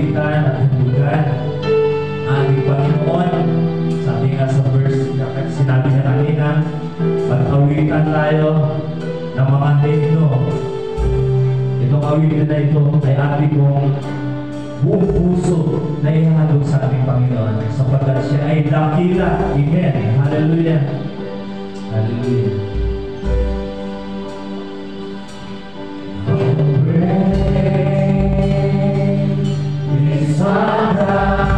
kawitan at hulugan. Aming Panginoon, sabi nga sa verse na sinabi niya kanina, pag-awitan tayo ng mga himno. Itong awitan na ito ay ating kong buong puso na ihalog sa aming Panginoon sapagkat siya ay dakila. Amen. Hallelujah. Hallelujah. Our God.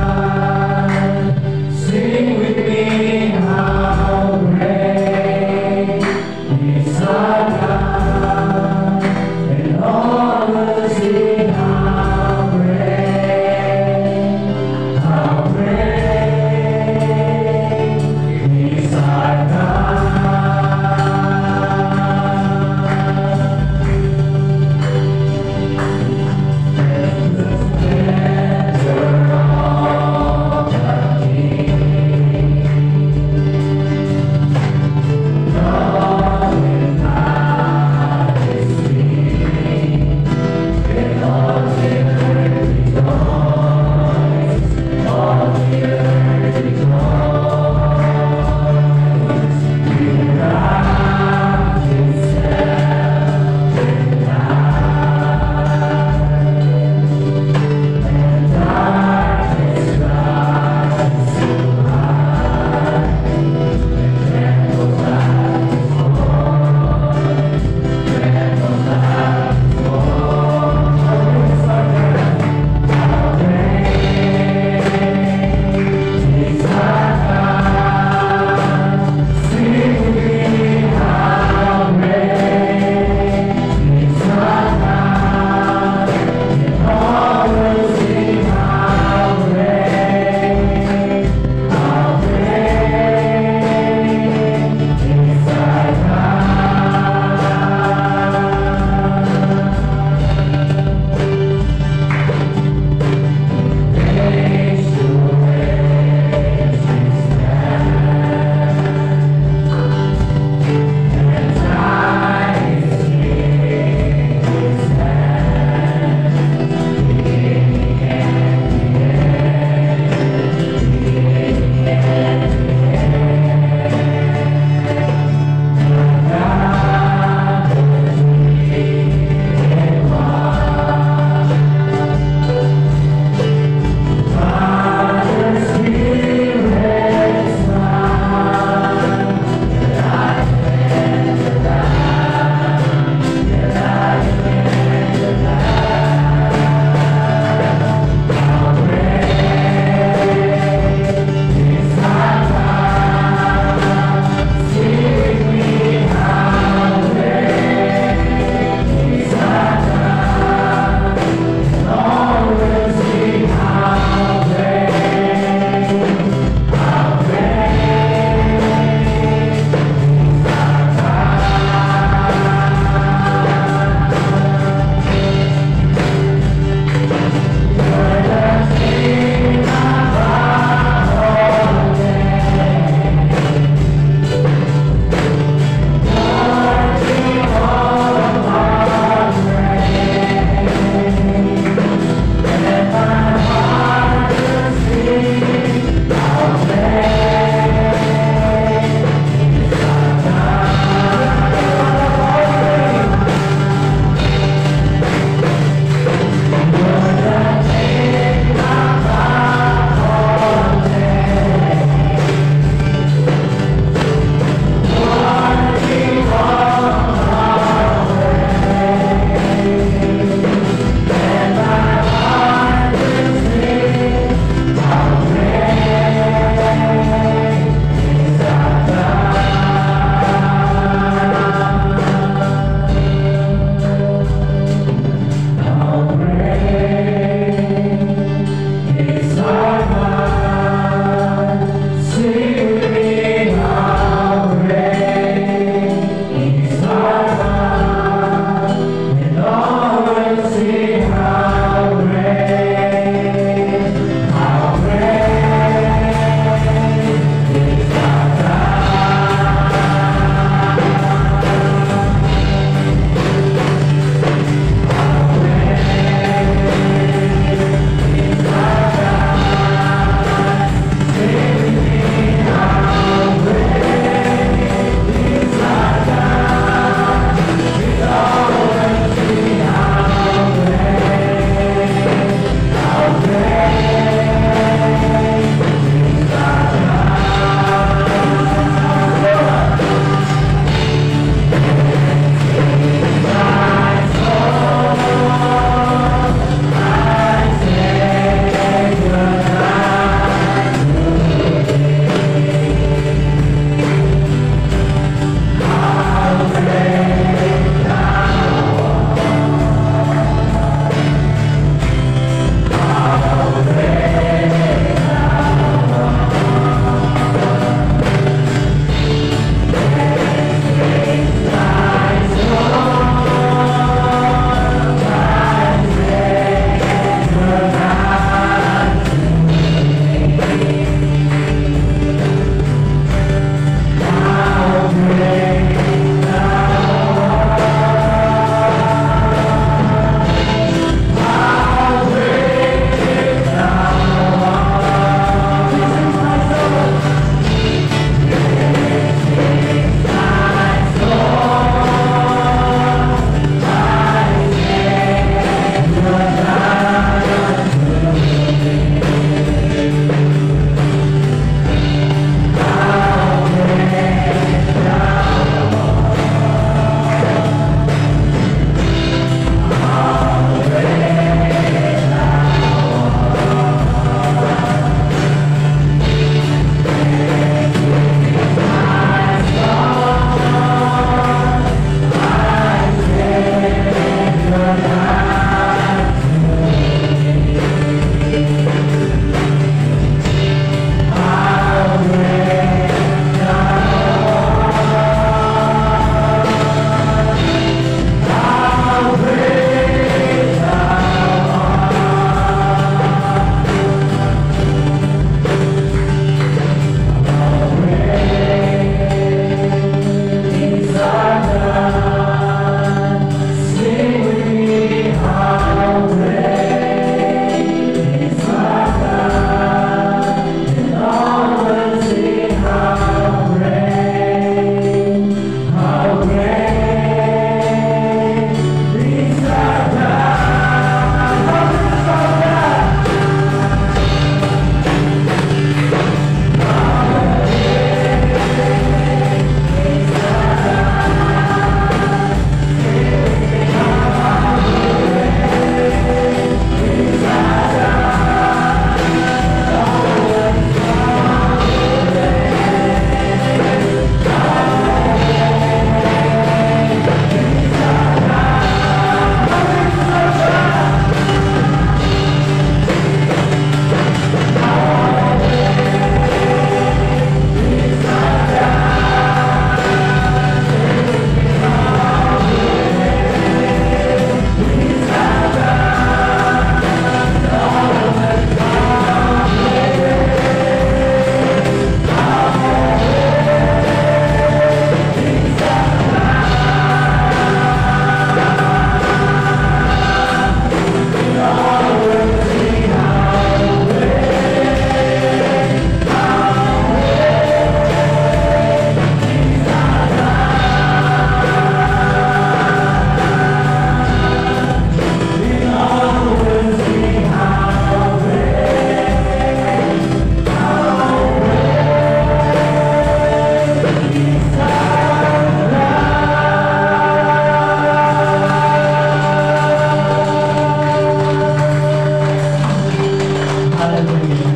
Hallelujah.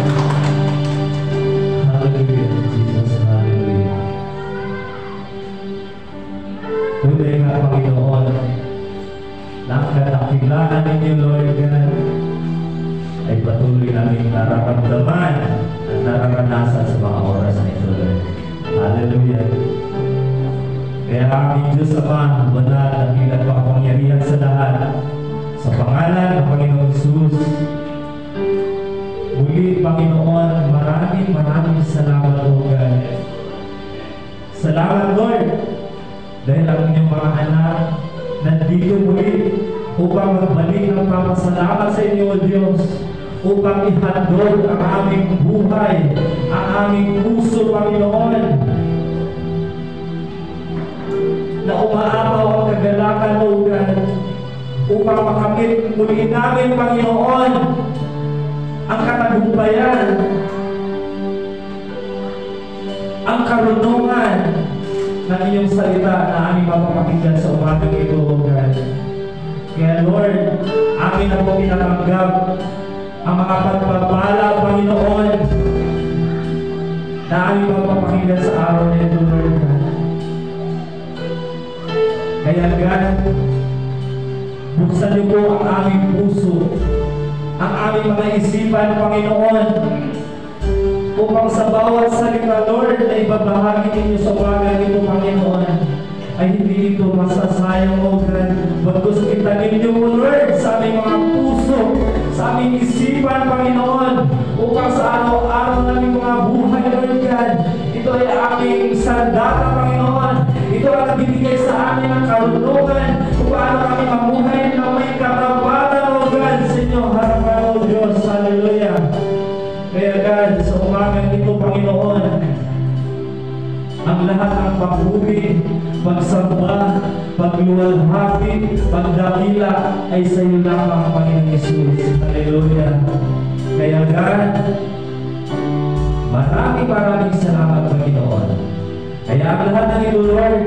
Hallelujah, Jesus. Hallelujah. Tunay nga, Panginoon, ng kadakilaan ninyo, Lord God, ay patuloy namin nararamdaman at nararanasan sa mga oras na ito, Lord. Hallelujah. Kaya aming Diyos Ama, banal, dakilat makapangyarihan sa lahat, sa pangalan ng Panginoong Hesus, muli, Panginoon, maraming salamat, O God. Salamat, Lord, dahil ang inyong mga anak nandito muli upang magbalik ng papasalamat sa inyo, O Diyos, upang ihandog ang aming buhay, ang aming puso, Panginoon, na umaapaw ang kagalakan, O God, upang makamit muli namin, Panginoon, ang katagumpayan, ang karunungan ng iyong salita na aming mapapakinggan sa umagang ito, O God. Kaya Lord, amin na po pinatanggap ang mga pagpapala, Panginoon, na aming mapapakinggan sa araw na ito, Lord God. Kaya God, buksan niyo po ang aming puso, ang aming mga isipan, Panginoon, upang sa bawat salita, Lord, na ibabahagi ninyo sa umagang ito, Panginoon, ay hindi ito masasayang, O God. Bagkus kita ninyo, Lord, sa aming mga puso, sa aming isipan, Panginoon, upang sa araw-araw naming mga buhay, Lord God, ito ay aming sandata, Panginoon. Ito ang nagbibigay sa amin ng karunungan kung paano kami mamuhay na may karapatan, O God, sa inyong harapan, O Diyos. Hallelujah. Kaya God, sa umagang ito, Panginoon, ang lahat ng pagpuri, pagsamba, pagluwalhati, pagdakila ay sa iyo lamang, Panginoon Jesus. Hallelujah. Kaya God, maraming salamat, Panginoon. Kaya ang lahat ng ito, Lord,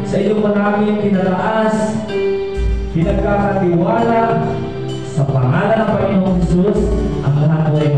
sa iyo maraming kinalaas, pinagkakatiwala, sa pangalan ng Panginoong Jesus, ang lahat mo ay